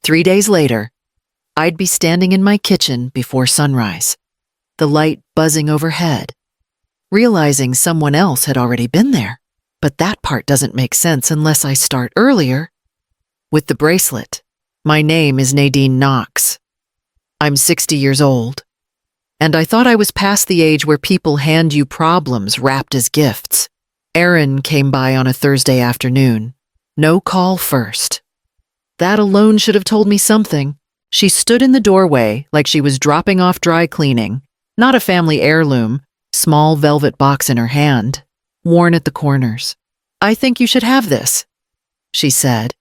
3 days later, I'd be standing in my kitchen before sunrise, the light buzzing overhead, realizing someone else had already been there. But that part doesn't make sense unless I start earlier. With the bracelet, my name is Nadine Knox. I'm 60 years old, and I thought I was past the age where people hand you problems wrapped as gifts. Erin came by on a Thursday afternoon. No call first. That alone should have told me something. She stood in the doorway like she was dropping off dry cleaning, not a family heirloom, small velvet box in her hand, worn at the corners. "I think you should have this," she said.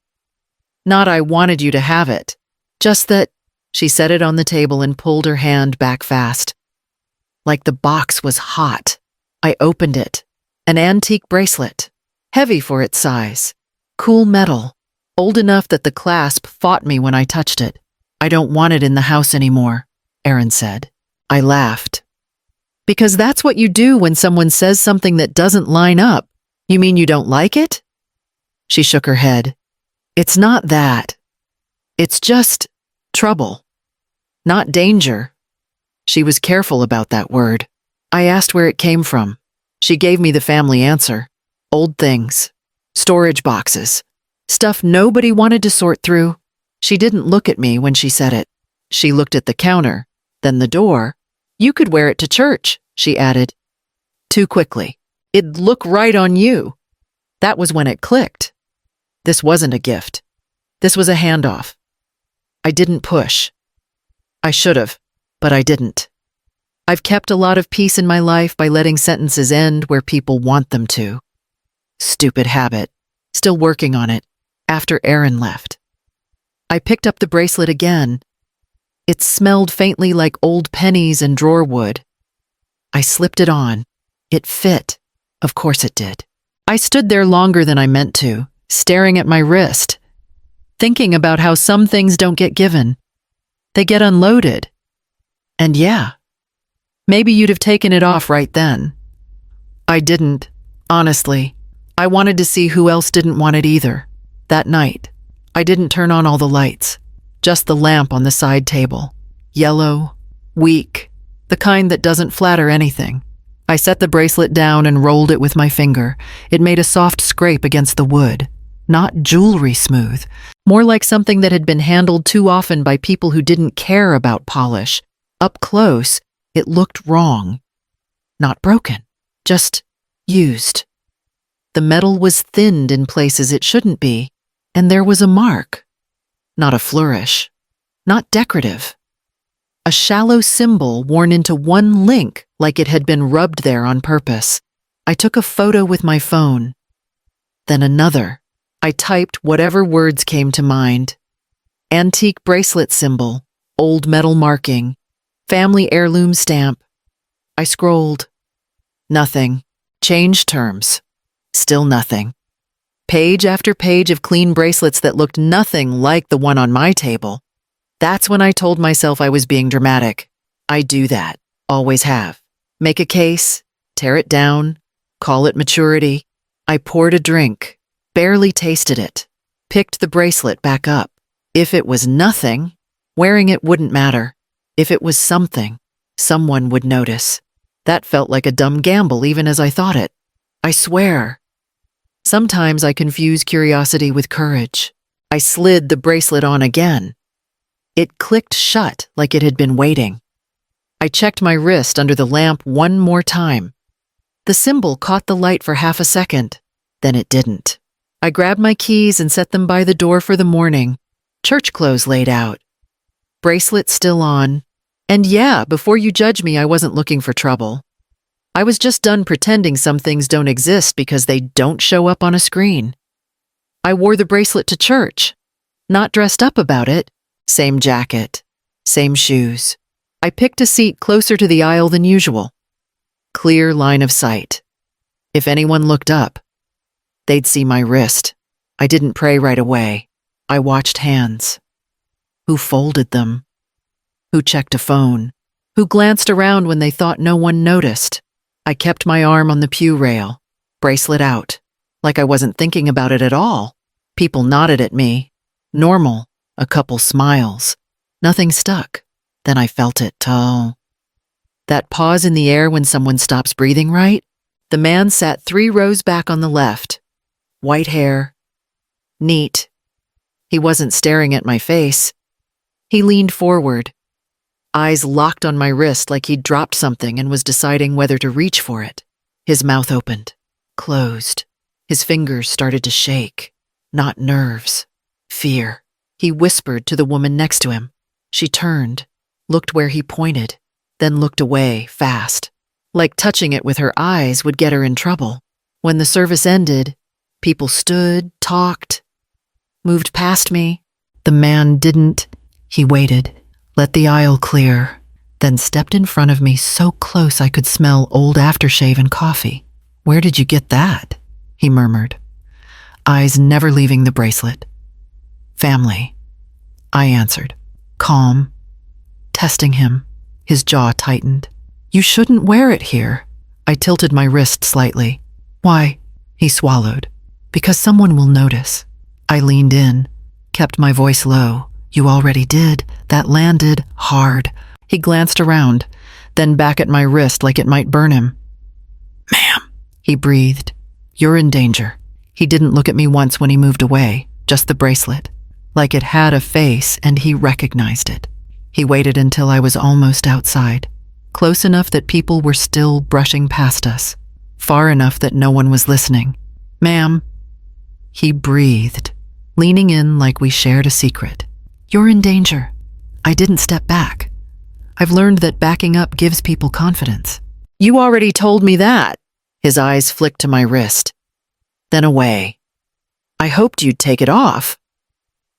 Not I wanted you to have it, just that she set it on the table and pulled her hand back fast. Like the box was hot. I opened it. An antique bracelet, heavy for its size, cool metal, old enough that the clasp fought me when I touched it. "I don't want it in the house anymore," Erin said. I laughed. "Because that's what you do when someone says something that doesn't line up. You mean you don't like it?" She shook her head. "It's not that. It's just trouble, not danger." She was careful about that word. I asked where it came from. She gave me the family answer. Old things, storage boxes, stuff nobody wanted to sort through. She didn't look at me when she said it. She looked at the counter, then the door. "You could wear it to church," she added. Too quickly. "It'd look right on you." That was when it clicked. This wasn't a gift. This was a handoff. I didn't push. I should have, but I didn't. I've kept a lot of peace in my life by letting sentences end where people want them to. Stupid habit. Still working on it, after Erin left. I picked up the bracelet again. It smelled faintly like old pennies and drawer wood. I slipped it on. It fit. Of course it did. I stood there longer than I meant to, staring at my wrist, thinking about how some things don't get given. They get unloaded. And yeah, maybe you'd have taken it off right then. I didn't, honestly. I wanted to see who else didn't want it either. That night, I didn't turn on all the lights, just the lamp on the side table. Yellow, weak, the kind that doesn't flatter anything. I set the bracelet down and rolled it with my finger. It made a soft scrape against the wood. Not jewelry smooth, more like something that had been handled too often by people who didn't care about polish. Up close, it looked wrong. Not broken, just used. The metal was thinned in places it shouldn't be, and there was a mark. Not a flourish, not decorative. A shallow symbol worn into one link like it had been rubbed there on purpose. I took a photo with my phone. Then another. I typed whatever words came to mind. Antique bracelet symbol, old metal marking, family heirloom stamp. I scrolled. Nothing. Changed terms. Still nothing. Page after page of clean bracelets that looked nothing like the one on my table. That's when I told myself I was being dramatic. I do that. Always have. Make a case, tear it down, call it maturity. I poured a drink, barely tasted it, picked the bracelet back up. If it was nothing, wearing it wouldn't matter. If it was something, someone would notice. That felt like a dumb gamble even as I thought it. I swear. Sometimes I confuse curiosity with courage. I slid the bracelet on again. It clicked shut like it had been waiting. I checked my wrist under the lamp one more time. The symbol caught the light for half a second, then it didn't. I grabbed my keys and set them by the door for the morning. Church clothes laid out. Bracelet still on. And yeah, before you judge me, I wasn't looking for trouble. I was just done pretending some things don't exist because they don't show up on a screen. I wore the bracelet to church, not dressed up about it. Same jacket, same shoes. I picked a seat closer to the aisle than usual. Clear line of sight. If anyone looked up, they'd see my wrist. I didn't pray right away. I watched hands. Who folded them? Who checked a phone? Who glanced around when they thought no one noticed? I kept my arm on the pew rail, bracelet out, like I wasn't thinking about it at all. People nodded at me. Normal. a couple smiles. Nothing stuck. Then I felt it, that pause in the air when someone stops breathing right. The man sat 3 rows back on the left. White hair. Neat. He wasn't staring at my face. He leaned forward, eyes locked on my wrist like he'd dropped something and was deciding whether to reach for it. His mouth opened, closed. His fingers started to shake. Not nerves, fear. He whispered to the woman next to him. She turned, looked where he pointed, then looked away fast. Like touching it with her eyes would get her in trouble. When the service ended, people stood, talked, moved past me. The man didn't. He waited, let the aisle clear, then stepped in front of me so close I could smell old aftershave and coffee. "Where did you get that?" he murmured, eyes never leaving the bracelet. "Family," I answered, calm, testing him. His jaw tightened. "You shouldn't wear it here." I tilted my wrist slightly. "Why?" He swallowed. "Because someone will notice." I leaned in, kept my voice low. "You already did. That landed hard." He glanced around, then back at my wrist like it might burn him. "Ma'am," he breathed. "You're in danger." He didn't look at me once when he moved away, just the bracelet, like it had a face and he recognized it. He waited until I was almost outside, close enough that people were still brushing past us, far enough that no one was listening. "Ma'am," he breathed, leaning in like we shared a secret. "You're in danger." I didn't step back. I've learned that backing up gives people confidence. "You already told me that." His eyes flicked to my wrist, then away. "I hoped you'd take it off.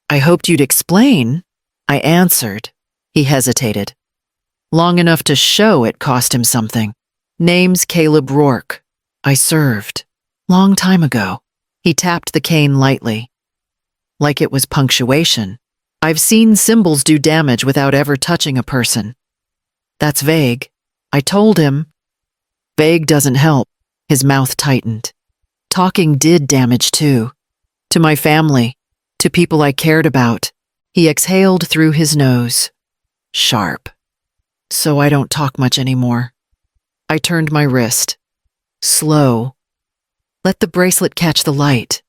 I hoped you'd explain." I answered. He hesitated. Long enough to show it cost him something. "Name's Caleb Rourke. I served. Long time ago." He tapped the cane lightly, like it was punctuation. "I've seen symbols do damage without ever touching a person." "That's vague." I told him. "Vague doesn't help." His mouth tightened. "Talking did damage too. To my family, to people I cared about." He exhaled through his nose. Sharp. "So I don't talk much anymore." I turned my wrist. Slow. "Let the bracelet catch the light."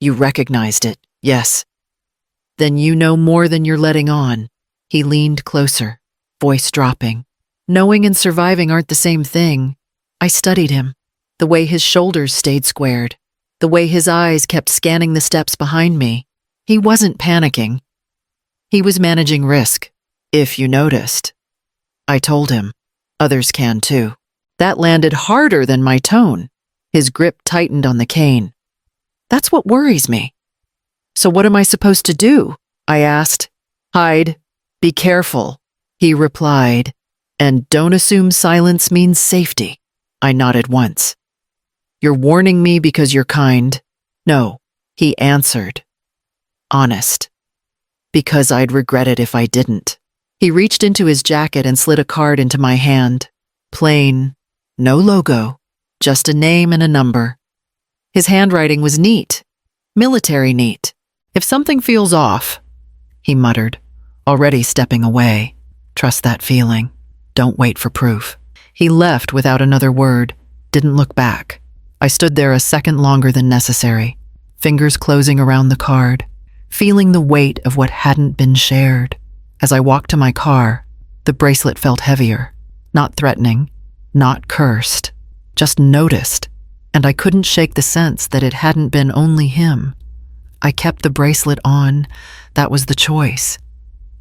"You recognized it, yes." "Then you know more than you're letting on." He leaned closer, voice dropping. Knowing and surviving aren't the same thing. I studied him, the way his shoulders stayed squared, the way his eyes kept scanning the steps behind me. He wasn't panicking. He was managing risk, if you noticed. I told him. Others can too. That landed harder than my tone. His grip tightened on the cane. "That's what worries me." "So what am I supposed to do?" I asked. "Hide. Be careful," he replied. "And don't assume silence means safety." I nodded once. "You're warning me because you're kind?" "No," he answered. Honest. Because I'd regret it if I didn't. He reached into his jacket and slid a card into my hand. Plain. No logo. Just a name and a number. His handwriting was neat. Military neat. "If something feels off," he muttered, already stepping away. "Trust that feeling. Don't wait for proof." He left without another word, didn't look back. I stood there a second longer than necessary, fingers closing around the card, feeling the weight of what hadn't been shared. As I walked to my car, the bracelet felt heavier, not threatening, not cursed, just noticed, and I couldn't shake the sense that it hadn't been only him. I kept the bracelet on. That was the choice.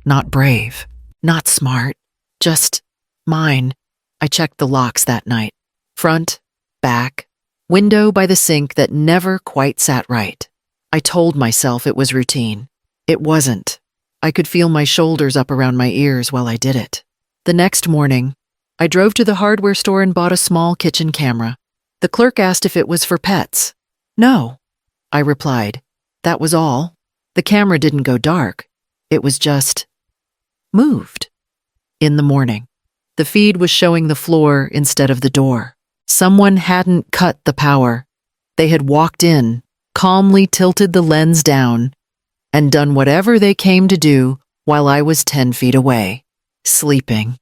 Not brave, not smart, just mine. I checked the locks that night. Front, back, window by the sink that never quite sat right. I told myself it was routine. It wasn't. I could feel my shoulders up around my ears while I did it. The next morning, I drove to the hardware store and bought a small kitchen camera. The clerk asked if it was for pets. "No," I replied. That was all. The camera didn't go dark. It was just moved. In the morning, the feed was showing the floor instead of the door. Someone hadn't cut the power. They had walked in, calmly tilted the lens down, and done whatever they came to do while I was 10 feet away, sleeping.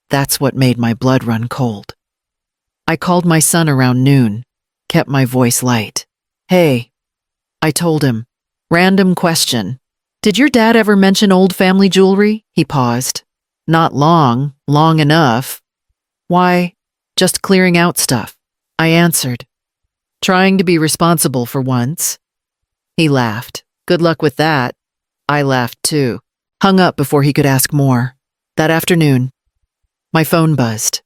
That's what made my blood run cold. I called my son around noon, kept my voice light. "Hey," I told him. "Random question. Did your dad ever mention old family jewelry?" He paused. "Not long enough." "Why?" "Just clearing out stuff," I answered. "Trying to be responsible for once." He laughed. "Good luck with that." I laughed too. Hung up before he could ask more. That afternoon, my phone buzzed.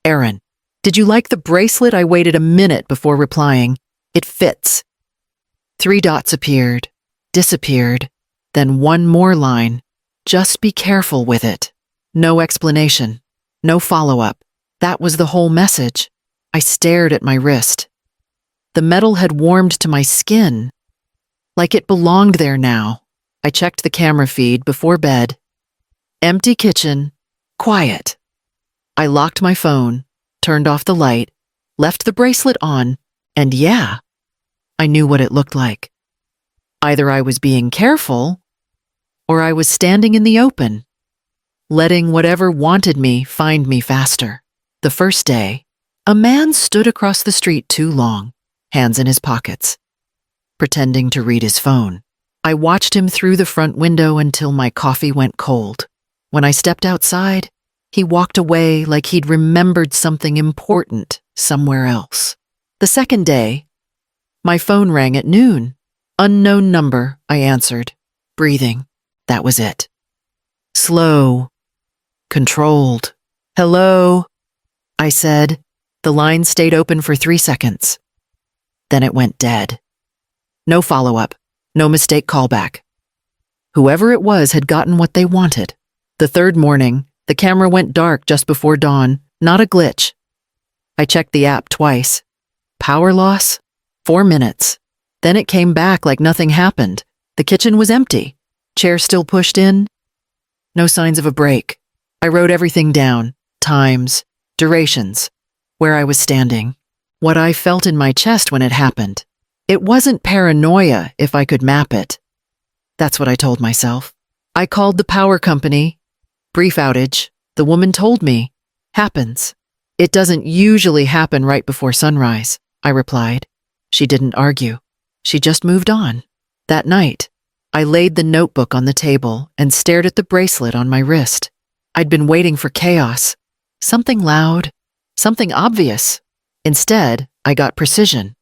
"Aaron, did you like the bracelet?" I waited a minute before replying. "It fits." 3 dots appeared, disappeared, then one more line. "Just be careful with it." No explanation, no follow-up. That was the whole message. I stared at my wrist. The metal had warmed to my skin, like it belonged there now. I checked the camera feed before bed. Empty kitchen, quiet. I locked my phone, turned off the light, left the bracelet on, and yeah, I knew what it looked like. Either I was being careful, or I was standing in the open, letting whatever wanted me find me faster. The first day, a man stood across the street too long, hands in his pockets, pretending to read his phone. I watched him through the front window until my coffee went cold. When I stepped outside, he walked away like he'd remembered something important somewhere else. The second day, my phone rang at noon. Unknown number, I answered, breathing. That was it. Slow, controlled. "Hello," I said. The line stayed open for 3 seconds. Then it went dead. No follow-up, no mistake callback. Whoever it was had gotten what they wanted. The third morning, the camera went dark just before dawn, not a glitch. I checked the app twice. Power loss? 4 minutes. Then it came back like nothing happened. The kitchen was empty. Chair still pushed in. No signs of a break. I wrote everything down. Times, durations, where I was standing, what I felt in my chest when it happened. It wasn't paranoia if I could map it. That's what I told myself. I called the power company. Brief outage. The woman told me. Happens. "It doesn't usually happen right before sunrise," I replied. She didn't argue. She just moved on. That night, I laid the notebook on the table and stared at the bracelet on my wrist. I'd been waiting for chaos. Something loud, something obvious. Instead, I got precision.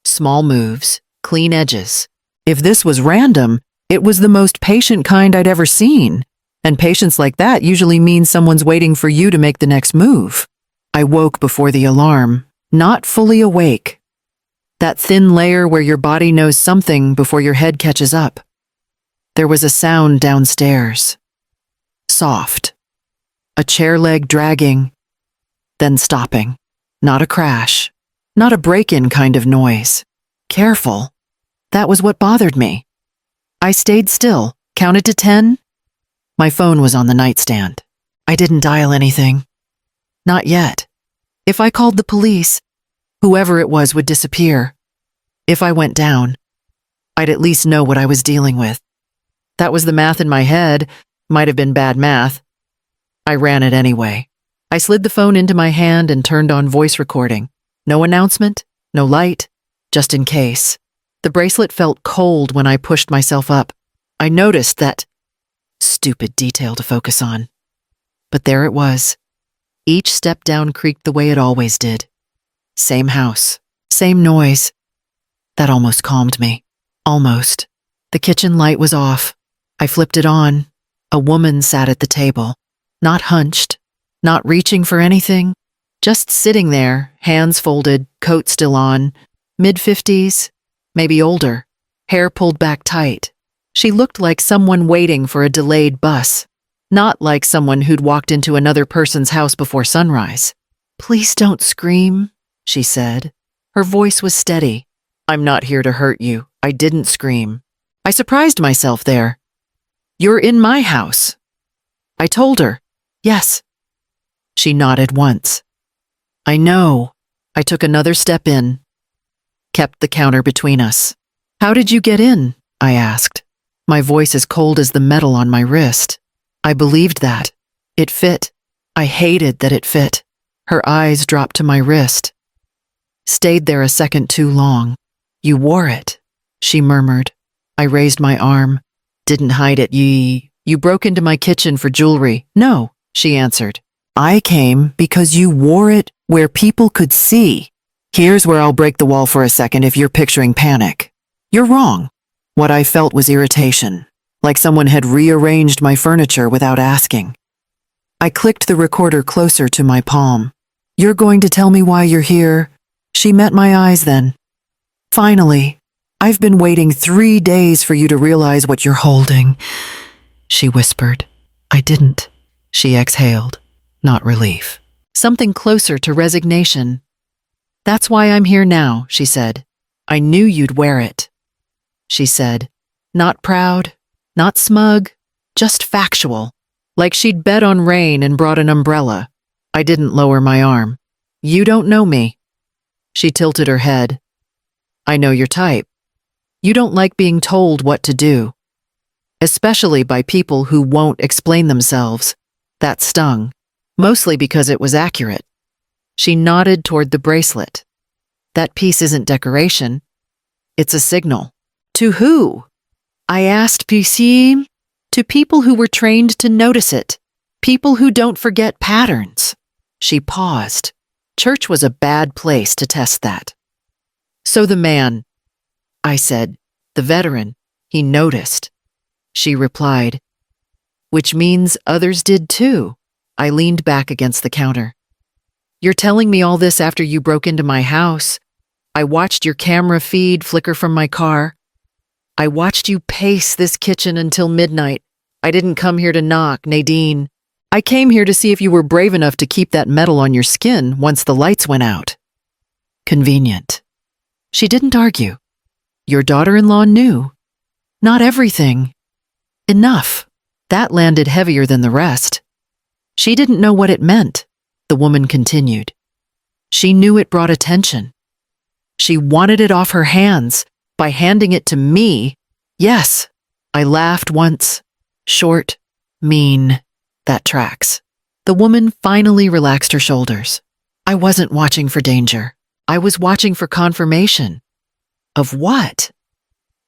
Small moves, clean edges. If this was random, it was the most patient kind I'd ever seen. And patience like that usually means someone's waiting for you to make the next move. I woke before the alarm, not fully awake. That thin layer where your body knows something before your head catches up. There was a sound downstairs. Soft. A chair leg dragging, then stopping. Not a crash. Not a break-in kind of noise. Careful. That was what bothered me. I stayed still, counted to 10. My phone was on the nightstand. I didn't dial anything. Not yet. If I called the police, whoever it was would disappear. If I went down, I'd at least know what I was dealing with. That was the math in my head. Might have been bad math. I ran it anyway. I slid the phone into my hand and turned on voice recording. No announcement, no light, just in case. The bracelet felt cold when I pushed myself up. I noticed that stupid detail to focus on. But there it was. Each step down creaked the way it always did. Same house, same noise. That almost calmed me. Almost. The kitchen light was off. I flipped it on. A woman sat at the table. Not hunched, not reaching for anything. Just sitting there, hands folded, coat still on. Mid-50s, maybe older. Hair pulled back tight. She looked like someone waiting for a delayed bus. Not like someone who'd walked into another person's house before sunrise. "Please don't scream," she said. Her voice was steady. "I'm not here to hurt you. I didn't scream." I surprised myself there. "You're in my house." I told her. "Yes." She nodded once. "I know." I took another step in. Kept the counter between us. "How did you get in?" I asked. my voice as cold as the metal on my wrist. I believed that. It fit. I hated that it fit. Her eyes dropped to my wrist. Stayed there a second too long. You wore it, she murmured. I raised my arm. Didn't hide it, You broke into my kitchen for jewelry. No, she answered. I came because you wore it where people could see. Here's where I'll break the wall for a second if you're picturing panic. You're wrong. What I felt was irritation, like someone had rearranged my furniture without asking. I clicked the recorder closer to my palm. You're going to tell me why you're here? She met my eyes then. Finally, I've been waiting 3 days for you to realize what you're holding, she whispered. I didn't, she exhaled, not relief. Something closer to resignation. That's why I'm here now, she said. I knew you'd wear it. She said, not proud, not smug, just factual, like she'd bet on rain and brought an umbrella. I didn't lower my arm. You don't know me. She tilted her head. I know your type. You don't like being told what to do, especially by people who won't explain themselves. That stung, mostly because it was accurate. She nodded toward the bracelet. That piece isn't decoration. It's a signal. To who? I asked PC. To people who were trained to notice it. People who don't forget patterns. She paused. Church was a bad place to test that. So the man, I said, the veteran, he noticed. She replied, which means others did too. I leaned back against the counter. You're telling me all this after you broke into my house. I watched your camera feed flicker from my car. I watched you pace this kitchen until midnight. I didn't come here to knock, Nadine. I came here to see if you were brave enough to keep that metal on your skin once the lights went out. Convenient. She didn't argue. Your daughter-in-law knew. Not everything. Enough. That landed heavier than the rest. She didn't know what it meant, the woman continued. She knew it brought attention. She wanted it off her hands by handing it to me. Yes, I laughed once. Short, mean. That tracks. The woman finally relaxed her shoulders. I wasn't watching for danger. I was watching for confirmation. Of what?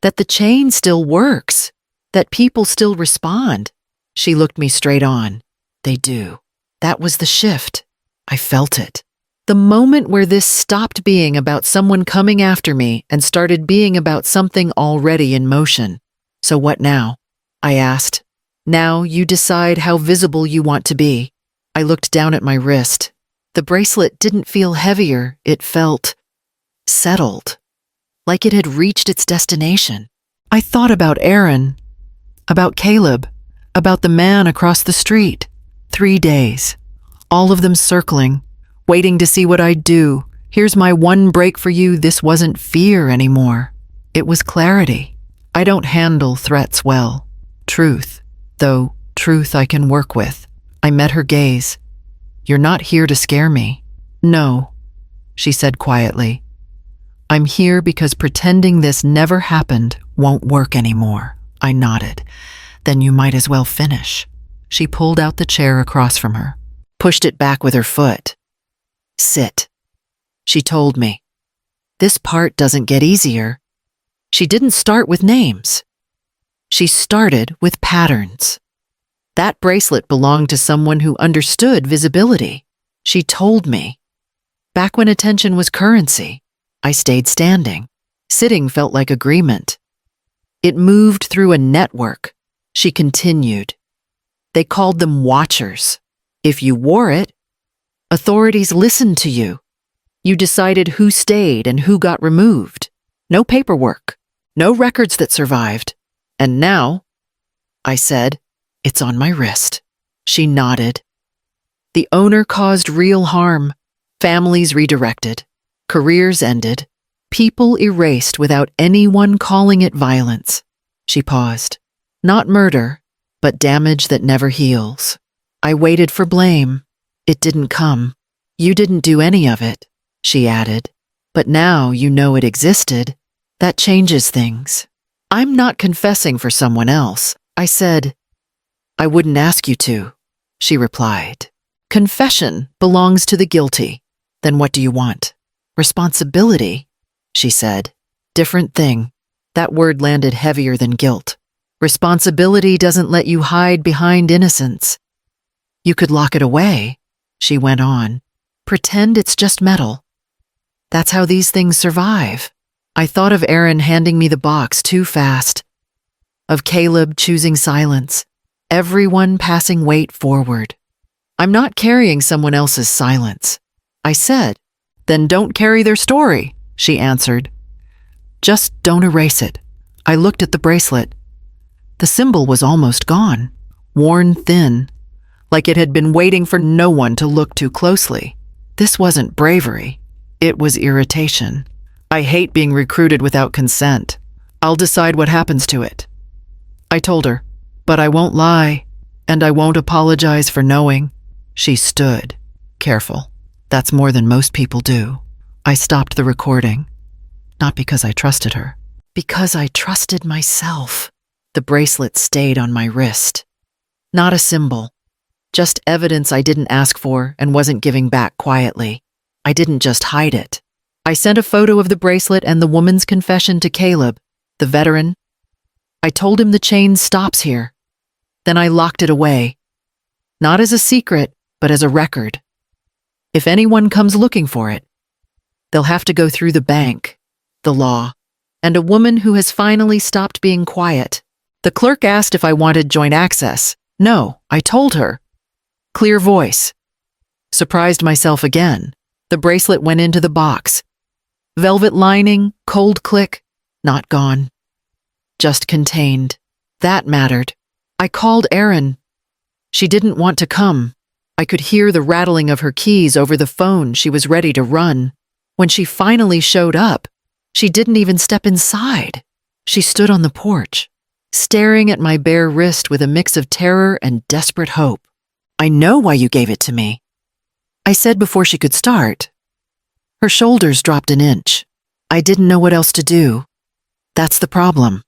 That the chain still works. That people still respond. She looked me straight on. They do. That was the shift. I felt it. The moment where this stopped being about someone coming after me and started being about something already in motion. So what now? I asked. Now you decide how visible you want to be. I looked down at my wrist. The bracelet didn't feel heavier. It felt settled, like it had reached its destination. I thought about Aaron, about Caleb, about the man across the street. 3 days, all of them circling, waiting to see what I'd do. Here's my one break for you. This wasn't fear anymore. It was clarity. I don't handle threats well. Truth, though truth I can work with. I met her gaze. You're not here to scare me. No, she said quietly. I'm here because pretending this never happened won't work anymore. I nodded. Then you might as well finish. She pulled out the chair across from her, pushed it back with her foot. Sit, she told me. This part doesn't get easier. She didn't start with names. She started with patterns. That bracelet belonged to someone who understood visibility. She told me. Back when attention was currency, I stayed standing. Sitting felt like agreement. It moved through a network. She continued. They called them watchers. If you wore it, authorities listened to you. You decided who stayed and who got removed. No paperwork, no records that survived. And now, I said, it's on my wrist. She nodded. The owner caused real harm. Families redirected. Careers ended. People erased without anyone calling it violence. She paused. Not murder, but damage that never heals. I waited for blame. It didn't come. You didn't do any of it, she added. But now you know it existed. That changes things. I'm not confessing for someone else. I said, I wouldn't ask you to. She replied, confession belongs to the guilty. Then what do you want? Responsibility, she said. Different thing. That word landed heavier than guilt. Responsibility doesn't let you hide behind innocence. You could lock it away, she went on. Pretend it's just metal. That's how these things survive. I thought of Aaron handing me the box too fast. Of Caleb choosing silence. Everyone passing weight forward. I'm not carrying someone else's silence. I said, then don't carry their story, she answered. Just don't erase it. I looked at the bracelet. The symbol was almost gone, worn thin, like it had been waiting for no one to look too closely. This wasn't bravery. It was irritation. I hate being recruited without consent. I'll decide what happens to it. I told her, but I won't lie, and I won't apologize for knowing. She stood, careful. That's more than most people do. I stopped the recording. Not because I trusted her. Because I trusted myself. The bracelet stayed on my wrist. Not a symbol. Just evidence I didn't ask for and wasn't giving back quietly. I didn't just hide it. I sent a photo of the bracelet and the woman's confession to Caleb, the veteran. I told him the chain stops here. Then I locked it away. Not as a secret, but as a record. If anyone comes looking for it, they'll have to go through the bank, the law, and a woman who has finally stopped being quiet. The clerk asked if I wanted joint access. No, I told her. Clear voice. Surprised myself again. The bracelet went into the box. Velvet lining, cold click, not gone. Just contained. That mattered. I called Erin. She didn't want to come. I could hear the rattling of her keys over the phone. She was ready to run. When she finally showed up, she didn't even step inside. She stood on the porch, staring at my bare wrist with a mix of terror and desperate hope. I know why you gave it to me, I said before she could start. Her shoulders dropped an inch. I didn't know what else to do. That's the problem.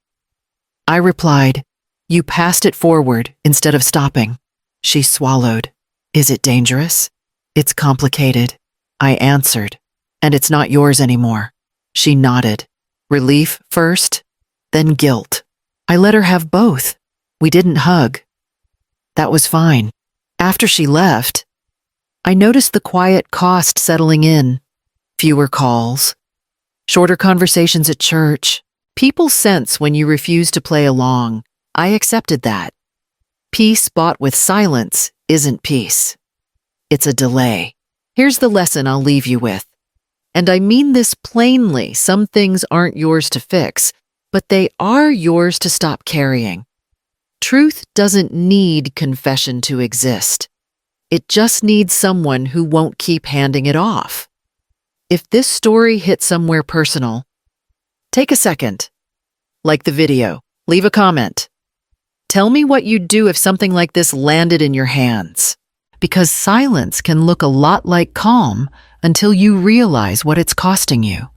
I replied, you passed it forward instead of stopping. She swallowed. Is it dangerous? It's complicated. I answered. And it's not yours anymore. She nodded. Relief first, then guilt. I let her have both. We didn't hug. That was fine. After she left, I noticed the quiet cost settling in. Fewer calls, shorter conversations at church. People sense when you refuse to play along. I accepted that. Peace bought with silence isn't peace. It's a delay. Here's the lesson I'll leave you with. And I mean this plainly. Some things aren't yours to fix, but they are yours to stop carrying. Truth doesn't need confession to exist. It just needs someone who won't keep handing it off. If this story hit somewhere personal, take a second. Like the video. Leave a comment. Tell me what you'd do if something like this landed in your hands. Because silence can look a lot like calm until you realize what it's costing you.